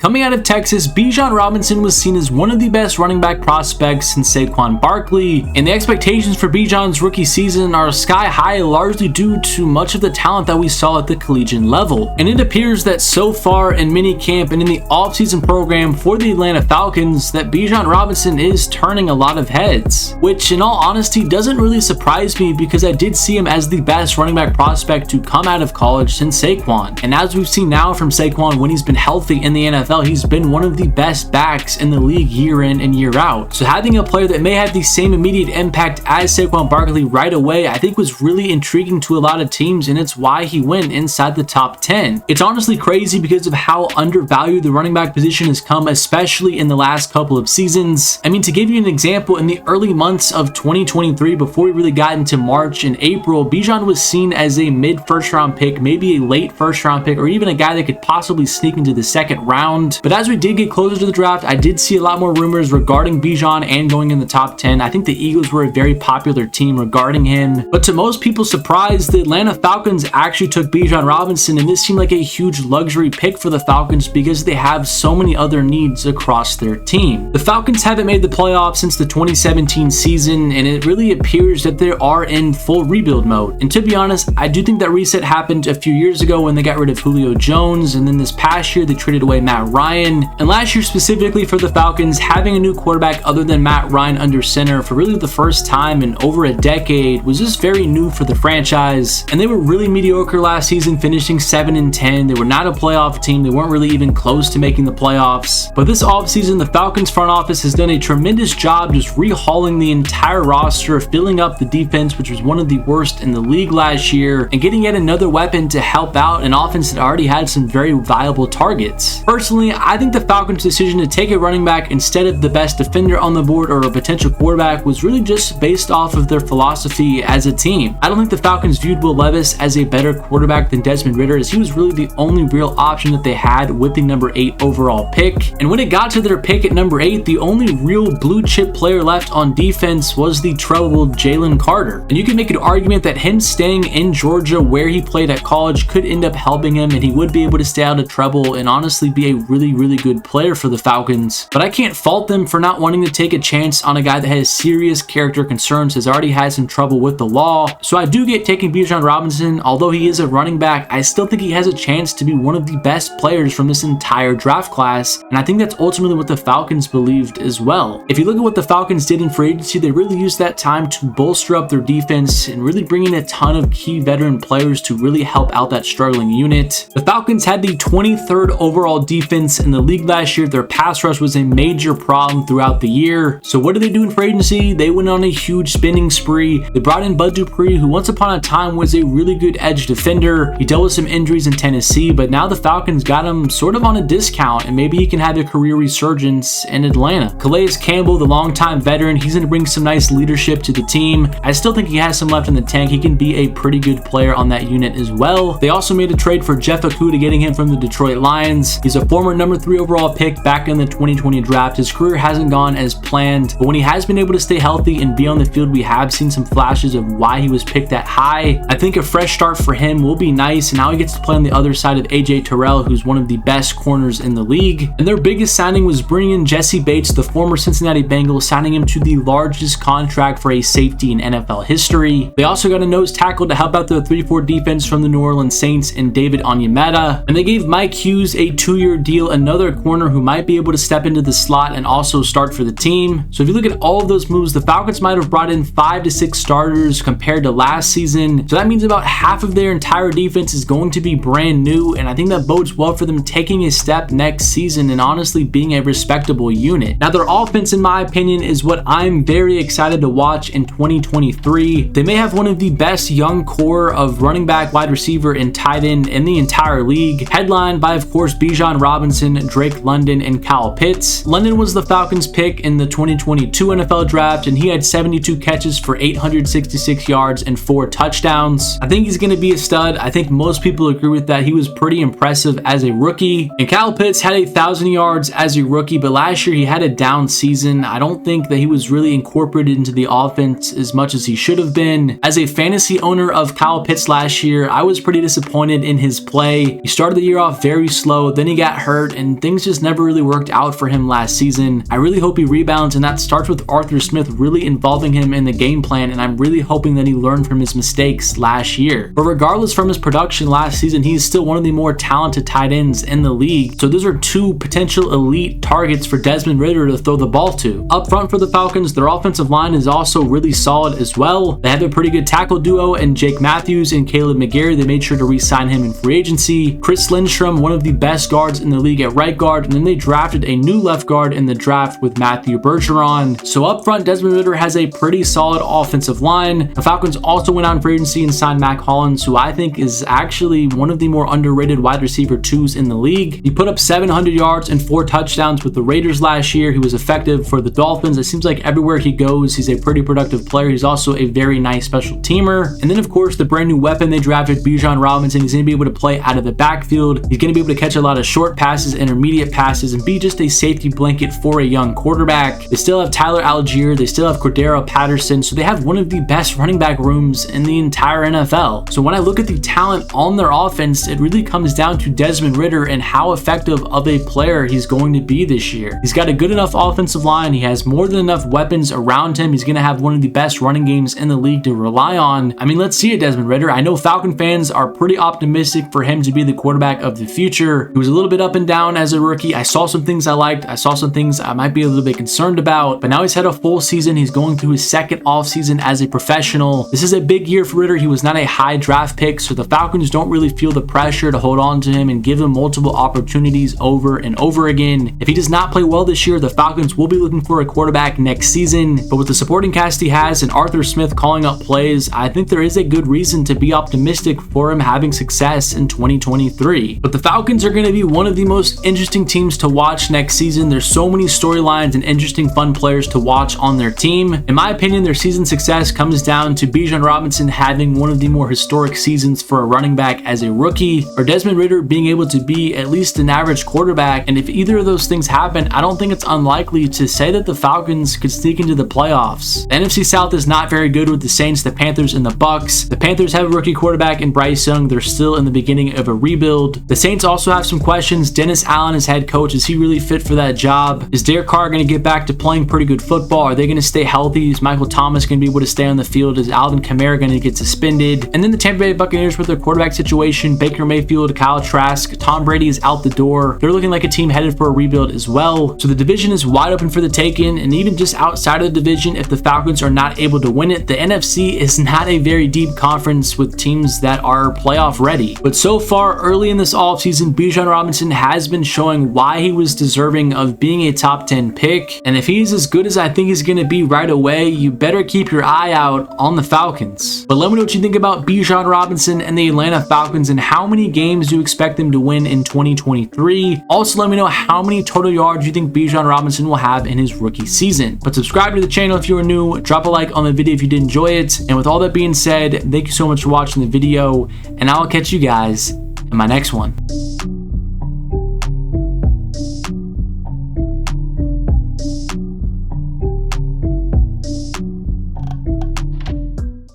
Coming out of Texas, Bijan Robinson was seen as one of the best running back prospects since Saquon Barkley, and the expectations for Bijan's rookie season are sky high, largely due to much of the talent that we saw at the collegiate level. And it appears that so far in minicamp and in the offseason program for the Atlanta Falcons that Bijan Robinson is turning a lot of heads, which in all honesty doesn't really surprise me because I did see him as the best running back prospect to come out of college since Saquon. And as we've seen now from Saquon, when he's been healthy in the NFL, he's been one of the best backs in the league year in and year out. So having a player that may have the same immediate impact as Saquon Barkley right away, I think was really intriguing to a lot of teams, and it's why he went inside the top 10. It's honestly crazy because of how undervalued the running back position has come, especially in the last couple of seasons. I mean, to give you an example, in the early months of 2023, before we really got into March and April, Bijan was seen as a mid-first round pick, maybe a late first round pick, or even a guy that could possibly sneak into the second round. But as we did get closer to the draft, I did see a lot more rumors regarding Bijan and going in the top 10. I think the Eagles were a very popular team regarding him. But to most people's surprise, the Atlanta Falcons actually took Bijan Robinson, and this seemed like a huge luxury pick for the Falcons because they have so many other needs across their team. The Falcons haven't made the playoffs since the 2017 season, and it really appears that they are in full rebuild mode. And to be honest, I do think that reset happened a few years ago when they got rid of Julio Jones, and then this past year they traded away Matt Ryan. And last year specifically for the Falcons, having a new quarterback other than Matt Ryan under center for really the first time in over a decade was just very new for the franchise. And they were really mediocre last season, finishing 7-10. They were not a playoff team. They weren't really even close to making the playoffs. But this offseason, the Falcons front office has done a tremendous job just rehauling the entire roster, filling up the defense, which was one of the worst in the league last year, and getting yet another weapon to help out an offense that already had some very viable targets. Personally, I think the Falcons' decision to take a running back instead of the best defender on the board or a potential quarterback was really just based off of their philosophy as a team. I don't think the Falcons viewed Will Levis as a better quarterback than Desmond Ridder, as he was really the only real option that they had with the number 8 overall pick. And when it got to their pick at number 8, the only real blue chip player left on defense was the troubled Jalen Carter. And you can make an argument that him staying in Georgia where he played at college could end up helping him, and he would be able to stay out of trouble and honestly be a really good player for the Falcons. But I can't fault them for not wanting to take a chance on a guy that has serious character concerns, has already had some trouble with the law. So I do get taking Bijan Robinson. Although he is a running back, I still think he has a chance to be one of the best players from this entire draft class, and I think that's ultimately what the Falcons believed as well. If you look at what the Falcons did in free agency, they really used that time to bolster up their defense and really bring in a ton of key veteran players to really help out that struggling unit. The Falcons had the 23rd overall defense in the league last year. Their pass rush was a major problem throughout the year. So what did they do in free agency? They went on a huge spending spree. They brought in Bud Dupree, who once upon a time was a really good edge defender. He dealt with some injuries in Tennessee, but now the Falcons got him sort of on a discount, and maybe he can have a career resurgence in Atlanta. Calais Campbell, the longtime veteran, he's going to bring some nice leadership to the team. I still think he has some left in the tank. He can be a pretty good player on that unit as well. They also made a trade for Jeff Okudah, getting him from the Detroit Lions. He's a former number 3 overall pick back in the 2020 draft. His career hasn't gone as planned, but when he has been able to stay healthy and be on the field, we have seen some flashes of why he was picked that high. I think a fresh start for him will be nice, and now he gets to play on the other side of AJ Terrell, who's one of the best corners in the league. And their biggest signing was bringing in Jesse Bates, the former Cincinnati Bengal, signing him to the largest contract for a safety in NFL history. They also got a nose tackle to help out their 3-4 defense from the New Orleans Saints in David Onyemata. And they gave Mike Hughes a 2-year deal, another corner who might be able to step into the slot and also start for the team. So if you look at all of those moves, the Falcons might have brought in 5 to 6 starters compared to last season. So that means about half of their entire defense is going to be brand new, and I think that bodes well for them taking a step next season and honestly being a respectable unit. Now, their offense, in my opinion, is what I'm very excited to watch in 2023. They may have one of the best young core of running back, wide receiver, and tight end in the entire league, headlined by, of course, Bijan Robinson, Drake London, and Kyle Pitts. London was the Falcons pick in the 2022 NFL draft, and he had 72 catches for 866 yards and 4 touchdowns. I think he's going to be a stud. I think most people agree with that. He was pretty impressive as a rookie. And Kyle Pitts had 1,000 yards as a rookie, but last year he had a down season. I don't think that he was really incorporated into the offense as much as he should have been. As a fantasy owner of Kyle Pitts last year, I was pretty disappointed in his play. He started the year off very slow, then he got hurt hurt, and things just never really worked out for him last season. I really hope he rebounds, and that starts with Arthur Smith really involving him in the game plan, and I'm really hoping that he learned from his mistakes last year. But regardless from his production last season, he's still one of the more talented tight ends in the league. So those are two potential elite targets for Desmond Ridder to throw the ball to. Up front for the Falcons, their offensive line is also really solid as well. They have a pretty good tackle duo in Jake Matthews and Caleb McGarry. They made sure to re-sign him in free agency. Chris Lindstrom, one of the best guards in the league at right guard, and then they drafted a new left guard in the draft with Matthew Bergeron. So up front, Desmond Ridder has a pretty solid offensive line. The Falcons also went on free agency and signed Mac Hollins, who I think is actually one of the more underrated wide receiver 2s in the league. He put up 700 yards and 4 touchdowns with the Raiders last year. He was effective for the Dolphins. It seems like everywhere he goes, he's a pretty productive player. He's also a very nice special teamer. And then of course, the brand new weapon they drafted, Bijan Robinson. He's going to be able to play out of the backfield. He's going to be able to catch a lot of short passes, intermediate passes, and be just a safety blanket for a young quarterback. They still have Tyler Algier. They still have Cordero Patterson. So they have one of the best running back rooms in the entire NFL. So when I look at the talent on their offense, it really comes down to Desmond Ridder and how effective of a player he's going to be this year. He's got a good enough offensive line. He has more than enough weapons around him. He's going to have one of the best running games in the league to rely on. I mean, let's see it, Desmond Ridder. I know Falcon fans are pretty optimistic for him to be the quarterback of the future. He was a little bit up and down as a rookie. I saw some things I liked. I saw some things I might be a little bit concerned about, but now he's had a full season. He's going through his second offseason as a professional. This is a big year for Ridder. He was not a high draft pick, so the Falcons don't really feel the pressure to hold on to him and give him multiple opportunities over and over again. If he does not play well this year, the Falcons will be looking for a quarterback next season, but with the supporting cast he has and Arthur Smith calling up plays, I think there is a good reason to be optimistic for him having success in 2023. But the Falcons are going to be one of the most interesting teams to watch next season. There's so many storylines and interesting fun players to watch on their team. In my opinion, their season success comes down to Bijan Robinson having one of the more historic seasons for a running back as a rookie, or Desmond Ridder being able to be at least an average quarterback. And if either of those things happen, I don't think it's unlikely to say that the Falcons could sneak into the playoffs. The NFC South is not very good with the Saints, the Panthers, and the Bucks. The Panthers have a rookie quarterback in Bryce Young. They're still in the beginning of a rebuild. The Saints also have some questions. Dennis Allen is head coach. Is he really fit for that job? Is Derek Carr going to get back to playing pretty good football? Are they going to stay healthy? Is Michael Thomas going to be able to stay on the field? Is Alvin Kamara going to get suspended? And then the Tampa Bay Buccaneers with their quarterback situation, Baker Mayfield, Kyle Trask, Tom Brady is out the door. They're looking like a team headed for a rebuild as well. So the division is wide open for the taking, and even just outside of the division, if the Falcons are not able to win it, the NFC is not a very deep conference with teams that are playoff ready. But so far, early in this offseason, Bijan Robinson has been showing why he was deserving of being a top 10 pick. And if he's as good as I think he's going to be right away, you better keep your eye out on the Falcons. But let me know what you think about Bijan Robinson and the Atlanta Falcons, and how many games do you expect them to win in 2023. Also, let me know how many total yards you think Bijan Robinson will have in his rookie season. But subscribe to the channel if you are new. Drop a like on the video if you did enjoy it. And with all that being said, thank you so much for watching the video, and I'll catch you guys in my next one.